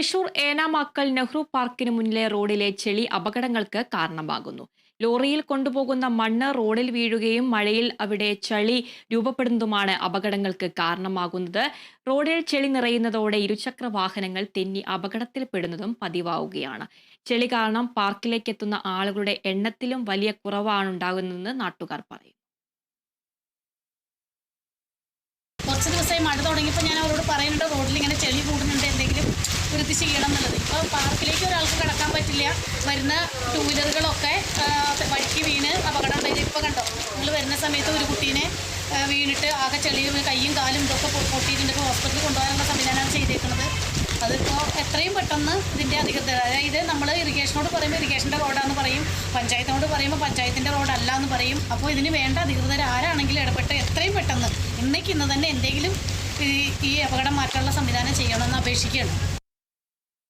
തൃശൂർ ഏനാമാക്കൽ നെഹ്റു പാർക്കിന് മുന്നിലെ റോഡിലെ ചെളി അപകടങ്ങൾക്ക് കാരണമാകുന്നു. ലോറിയിൽ കൊണ്ടുപോകുന്ന മണ്ണ് റോഡിൽ വീഴുകയും മഴയിൽ അവിടെ ചളി രൂപപ്പെടുന്നതുമാണ് അപകടങ്ങൾക്ക് കാരണമാകുന്നത്. റോഡിൽ ചെളി നിറയുന്നതോടെ ഇരുചക്ര വാഹനങ്ങൾ തെന്നി അപകടത്തിൽപ്പെടുന്നതും പതിവാവുകയാണ്. ചെളി കാരണം പാർക്കിലേക്ക് എത്തുന്ന ആളുകളുടെ എണ്ണത്തിലും വലിയ കുറവാണുണ്ടാകുന്നതെന്ന് നാട്ടുകാർ പറയും. കുറച്ച് ദിവസമായി മഴ തുടങ്ങിയപ്പോൾ ഞാൻ അവരോട് പറയുന്നുണ്ട്, റോഡിൽ ഇങ്ങനെ ചെളി കൂടുന്നുണ്ട്, എന്തെങ്കിലും വൃത്തി ചെയ്യണം എന്നുള്ളത്. ഇപ്പോൾ പാർക്കിലേക്ക് ഒരാൾക്ക് കടക്കാൻ പറ്റില്ല. വരുന്ന ടൂ വീലറുകളൊക്കെ വഴിക്ക് വീണ് അപകടം ഉണ്ടായത്. ഇപ്പോൾ കണ്ടോ, നിങ്ങൾ വരുന്ന സമയത്ത് ഒരു കുട്ടീനെ വീണിട്ട് ആകെ ചെളി കയ്യും കാലും ഇതൊക്കെ പൊട്ടിയിട്ടുണ്ട്. ഇപ്പോൾ ഹോസ്പിറ്റലിൽ കൊണ്ടുപോകാനുള്ള സംവിധാനമാണ് ചെയ്തേക്കുന്നത്. അതിപ്പോൾ എത്രയും പെട്ടെന്ന് ഇതിൻ്റെ അധികൃതർ, അതായത് നമ്മൾ ഇറിഗേഷനോട് പറയുമ്പോൾ ഇറിഗേഷൻ്റെ റോഡാന്ന് പറയും, പഞ്ചായത്തിനോട് പറയുമ്പോൾ പഞ്ചായത്തിൻ്റെ റോഡല്ല എന്ന് പറയും. അപ്പോൾ ഇതിന് വേണ്ട അധികൃതർ ആരാണെങ്കിലും ഇടപെട്ട് എത്രയും പെട്ടെന്ന് ഇന്ന് തന്നെ എന്തെങ്കിലും ഈ അപകടം മാറ്റാനുള്ള സംവിധാനം ചെയ്യണമെന്ന് അപേക്ഷിക്കുകയാണ്.